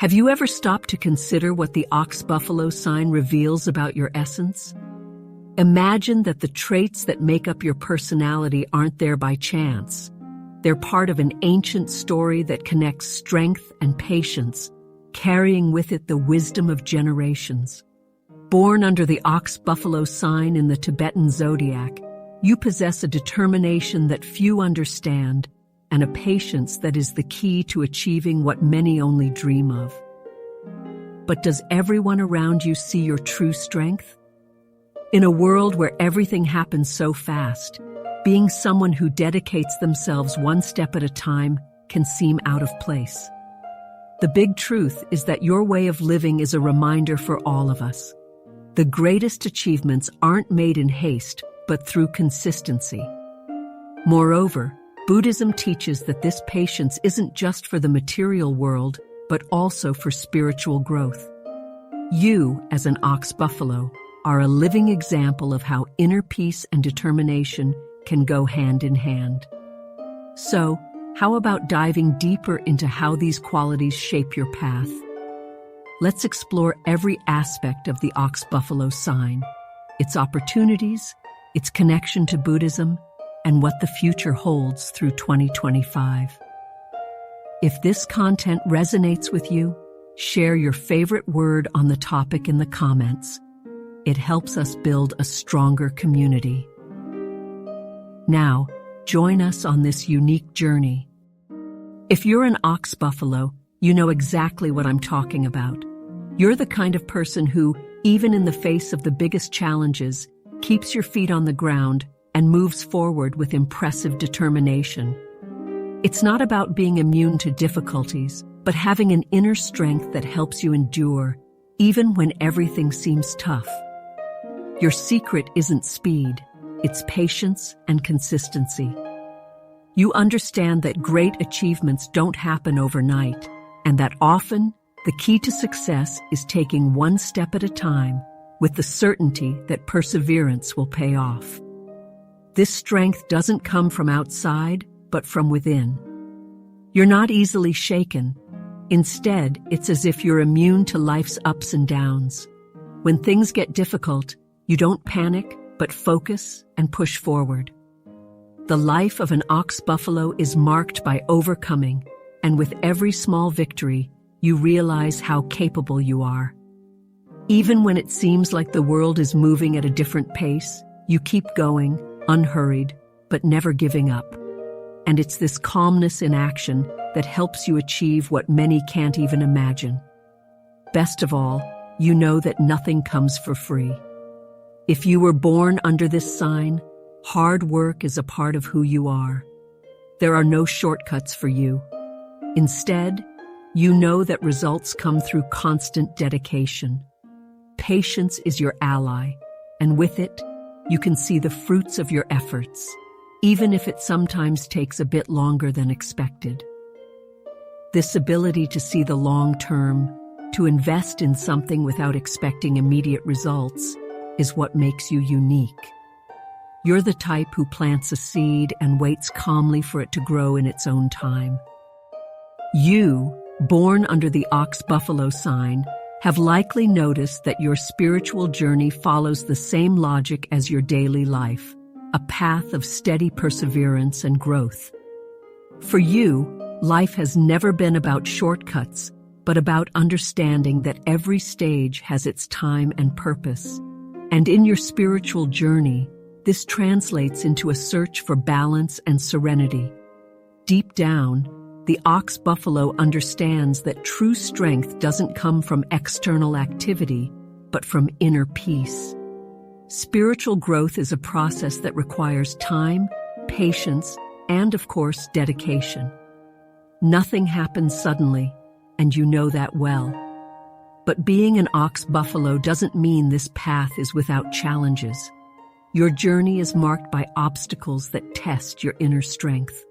Have you ever stopped to consider what the ox-buffalo sign reveals about your essence? Imagine that the traits that make up your personality aren't there by chance. They're part of an ancient story that connects strength and patience, carrying with it the wisdom of generations. Born under the ox-buffalo sign in the Tibetan Zodiac, you possess a determination that few understand and a patience that is the key to achieving what many only dream of. But does everyone around you see your true strength? In a world where everything happens so fast, being someone who dedicates themselves one step at a time can seem out of place. The big truth is that your way of living is a reminder for all of us. The greatest achievements aren't made in haste, but through consistency. Moreover, Buddhism teaches that this patience isn't just for the material world, but also for spiritual growth. You, as an ox-buffalo, are a living example of how inner peace and determination can go hand in hand. So, how about diving deeper into how these qualities shape your path? Let's explore every aspect of the ox-buffalo sign, its opportunities, its connection to Buddhism, and what the future holds through 2025. If this content resonates with you, share your favorite word on the topic in the comments. It helps us build a stronger community. Now, join us on this unique journey. If you're an ox-buffalo, you know exactly what I'm talking about. You're the kind of person who, even in the face of the biggest challenges, keeps your feet on the ground and moves forward with impressive determination. It's not about being immune to difficulties, but having an inner strength that helps you endure, even when everything seems tough. Your secret isn't speed, it's patience and consistency. You understand that great achievements don't happen overnight, and that often, the key to success is taking one step at a time, with the certainty that perseverance will pay off. This strength doesn't come from outside, but from within. You're not easily shaken. Instead, it's as if you're immune to life's ups and downs. When things get difficult, you don't panic, but focus and push forward. The life of an ox-buffalo is marked by overcoming, and with every small victory, you realize how capable you are. Even when it seems like the world is moving at a different pace, you keep going, unhurried, but never giving up. And it's this calmness in action that helps you achieve what many can't even imagine. Best of all, you know that nothing comes for free. If you were born under this sign, hard work is a part of who you are. There are no shortcuts for you. Instead, you know that results come through constant dedication. Patience is your ally, and with it, you can see the fruits of your efforts, even if it sometimes takes a bit longer than expected. This ability to see the long term, to invest in something without expecting immediate results, is what makes you unique. You're the type who plants a seed and waits calmly for it to grow in its own time. You, born under the ox-buffalo sign, have likely noticed that your spiritual journey follows the same logic as your daily life, a path of steady perseverance and growth. For you, life has never been about shortcuts, but about understanding that every stage has its time and purpose. And in your spiritual journey, this translates into a search for balance and serenity. Deep down, the ox-buffalo understands that true strength doesn't come from external activity, but from inner peace. Spiritual growth is a process that requires time, patience, and, of course, dedication. Nothing happens suddenly, and you know that well. But being an ox-buffalo doesn't mean this path is without challenges. Your journey is marked by obstacles that test your inner strength.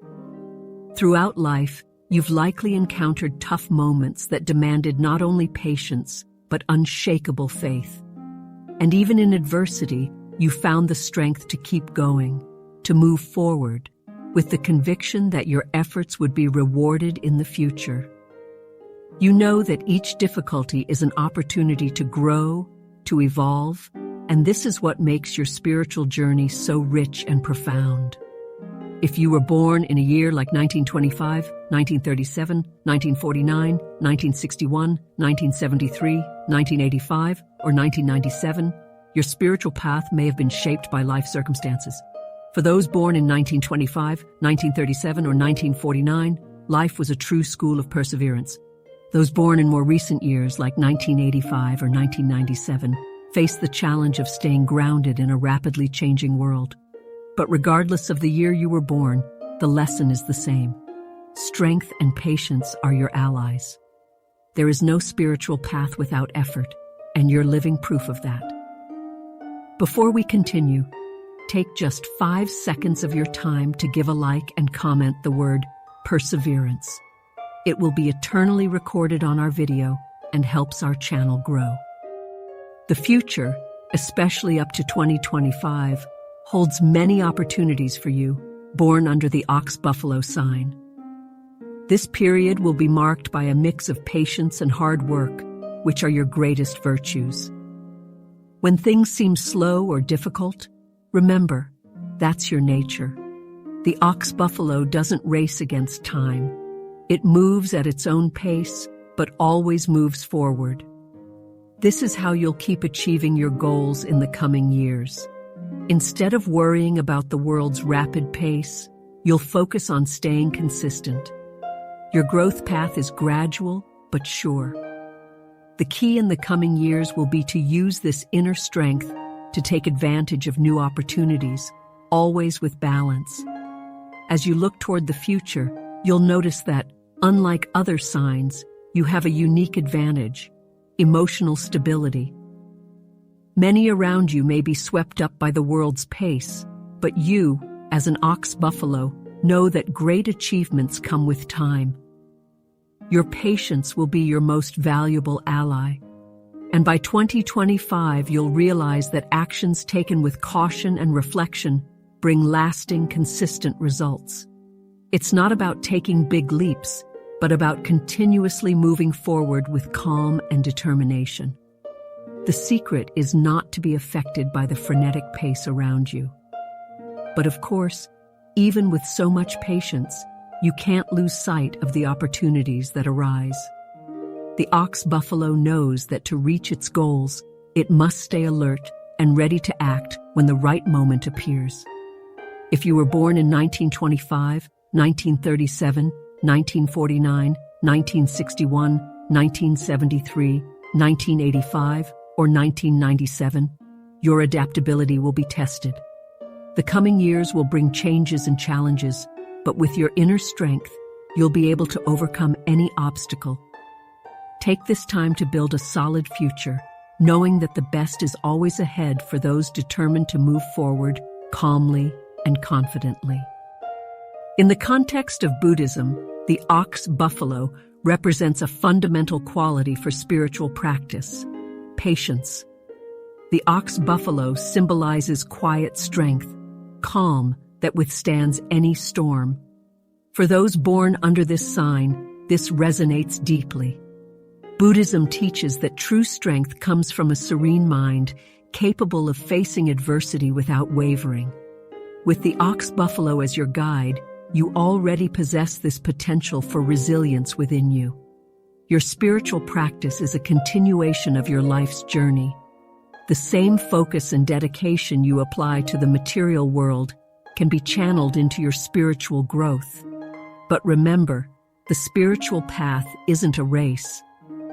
Throughout life, you've likely encountered tough moments that demanded not only patience, but unshakable faith. And even in adversity, you found the strength to keep going, to move forward, with the conviction that your efforts would be rewarded in the future. You know that each difficulty is an opportunity to grow, to evolve, and this is what makes your spiritual journey so rich and profound. If you were born in a year like 1925, 1937, 1949, 1961, 1973, 1985, or 1997, your spiritual path may have been shaped by life circumstances. For those born in 1925, 1937, or 1949, life was a true school of perseverance. Those born in more recent years like 1985 or 1997 faced the challenge of staying grounded in a rapidly changing world. But regardless of the year you were born, the lesson is the same. Strength and patience are your allies. There is no spiritual path without effort, and you're living proof of that. Before we continue, take just 5 seconds of your time to give a like and comment the word perseverance. It will be eternally recorded on our video and helps our channel grow. The future, especially up to 2025, holds many opportunities for you, born under the ox-buffalo sign. This period will be marked by a mix of patience and hard work, which are your greatest virtues. When things seem slow or difficult, remember, that's your nature. The ox-buffalo doesn't race against time. It moves at its own pace, but always moves forward. This is how you'll keep achieving your goals in the coming years. Instead of worrying about the world's rapid pace, you'll focus on staying consistent. Your growth path is gradual, but sure. The key in the coming years will be to use this inner strength to take advantage of new opportunities, always with balance. As you look toward the future, you'll notice that, unlike other signs, you have a unique advantage: emotional stability. Many around you may be swept up by the world's pace, but you, as an ox-buffalo, know that great achievements come with time. Your patience will be your most valuable ally. And by 2025, you'll realize that actions taken with caution and reflection bring lasting, consistent results. It's not about taking big leaps, but about continuously moving forward with calm and determination. The secret is not to be affected by the frenetic pace around you. But of course, even with so much patience, you can't lose sight of the opportunities that arise. The ox-buffalo knows that to reach its goals, it must stay alert and ready to act when the right moment appears. If you were born in 1925, 1937, 1949, 1961, 1973, 1985, or 1997, your adaptability will be tested. The coming years will bring changes and challenges, but with your inner strength, you'll be able to overcome any obstacle. Take this time to build a solid future, knowing that the best is always ahead for those determined to move forward calmly and confidently. In the context of Buddhism, the ox-buffalo represents a fundamental quality for spiritual practice: patience. The ox-buffalo symbolizes quiet strength, calm that withstands any storm. For those born under this sign, this resonates deeply. Buddhism teaches that true strength comes from a serene mind, capable of facing adversity without wavering. With the ox-buffalo as your guide, you already possess this potential for resilience within you. Your spiritual practice is a continuation of your life's journey. The same focus and dedication you apply to the material world can be channeled into your spiritual growth. But remember, the spiritual path isn't a race.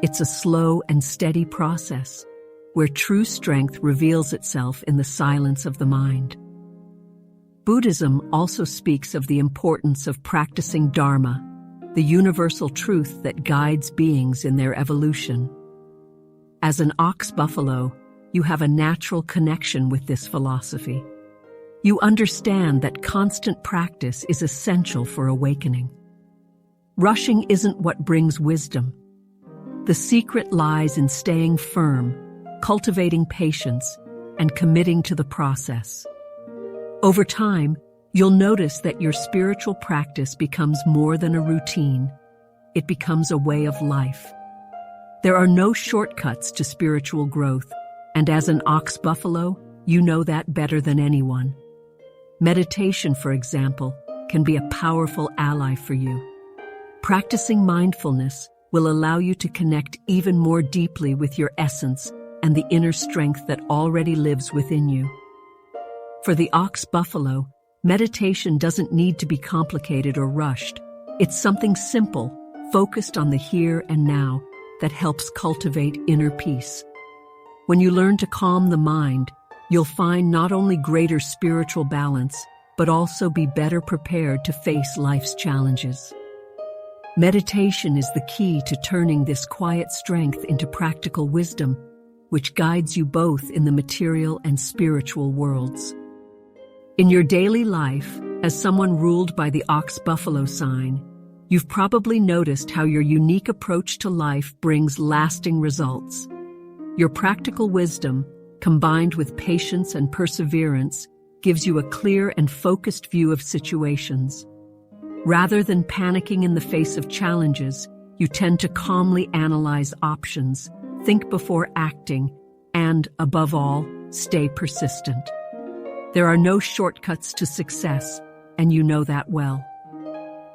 It's a slow and steady process, where true strength reveals itself in the silence of the mind. Buddhism also speaks of the importance of practicing Dharma, the universal truth that guides beings in their evolution. As an ox-buffalo, you have a natural connection with this philosophy. You understand that constant practice is essential for awakening. Rushing isn't what brings wisdom. The secret lies in staying firm, cultivating patience, and committing to the process. Over time, you'll notice that your spiritual practice becomes more than a routine. It becomes a way of life. There are no shortcuts to spiritual growth, and as an ox buffalo, you know that better than anyone. Meditation, for example, can be a powerful ally for you. Practicing mindfulness will allow you to connect even more deeply with your essence and the inner strength that already lives within you. For the ox buffalo, meditation doesn't need to be complicated or rushed. It's something simple, focused on the here and now, that helps cultivate inner peace. When you learn to calm the mind, you'll find not only greater spiritual balance, but also be better prepared to face life's challenges. Meditation is the key to turning this quiet strength into practical wisdom, which guides you both in the material and spiritual worlds. In your daily life, as someone ruled by the ox-buffalo sign, you've probably noticed how your unique approach to life brings lasting results. Your practical wisdom, combined with patience and perseverance, gives you a clear and focused view of situations. Rather than panicking in the face of challenges, you tend to calmly analyze options, think before acting, and, above all, stay persistent. There are no shortcuts to success, and you know that well.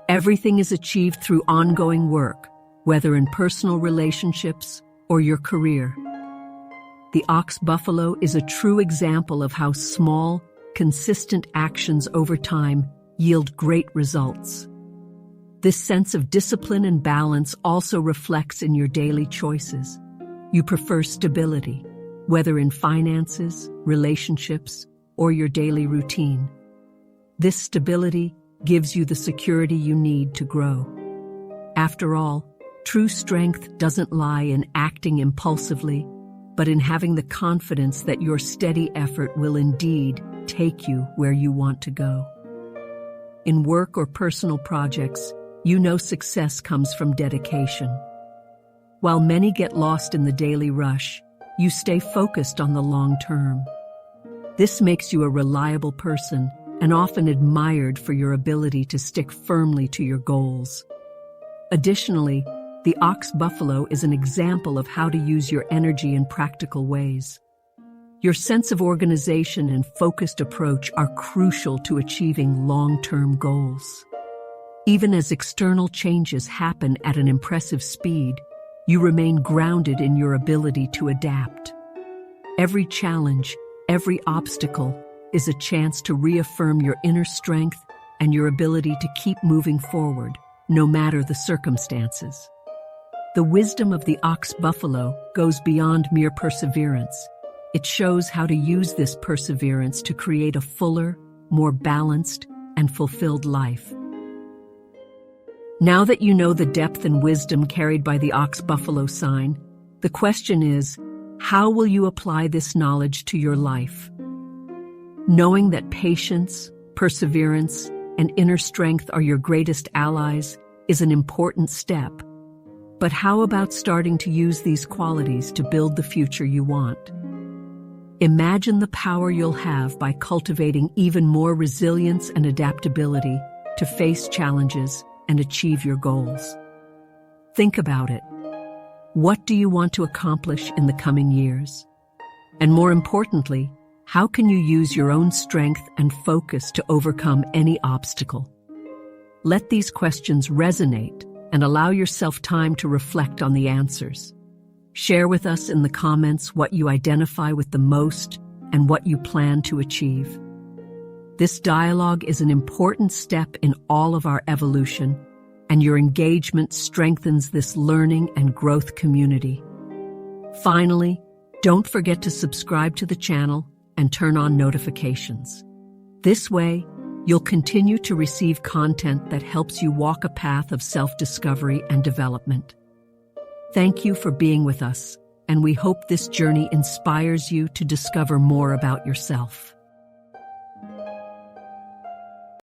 Everything is achieved through ongoing work, whether in personal relationships or your career. The ox buffalo is a true example of how small, consistent actions over time yield great results. This sense of discipline and balance also reflects in your daily choices. You prefer stability, whether in finances, relationships, or your daily routine. This stability gives you the security you need to grow. After all, true strength doesn't lie in acting impulsively, but in having the confidence that your steady effort will indeed take you where you want to go. In work or personal projects, you know success comes from dedication. While many get lost in the daily rush, you stay focused on the long term. This makes you a reliable person and often admired for your ability to stick firmly to your goals. Additionally, the ox buffalo is an example of how to use your energy in practical ways. Your sense of organization and focused approach are crucial to achieving long-term goals. Even as external changes happen at an impressive speed, you remain grounded in your ability to adapt. Every challenge, every obstacle, is a chance to reaffirm your inner strength and your ability to keep moving forward, no matter the circumstances. The wisdom of the ox buffalo goes beyond mere perseverance. It shows how to use this perseverance to create a fuller, more balanced, and fulfilled life. Now that you know the depth and wisdom carried by the ox buffalo sign, the question is, how will you apply this knowledge to your life? Knowing that patience, perseverance, and inner strength are your greatest allies is an important step. But how about starting to use these qualities to build the future you want? Imagine the power you'll have by cultivating even more resilience and adaptability to face challenges and achieve your goals. Think about it. What do you want to accomplish in the coming years? And more importantly, how can you use your own strength and focus to overcome any obstacle? Let these questions resonate and allow yourself time to reflect on the answers. Share with us in the comments what you identify with the most and what you plan to achieve. This dialogue is an important step in all of our evolution, and your engagement strengthens this learning and growth community. Finally, don't forget to subscribe to the channel and turn on notifications. This way, you'll continue to receive content that helps you walk a path of self-discovery and development. Thank you for being with us, and we hope this journey inspires you to discover more about yourself.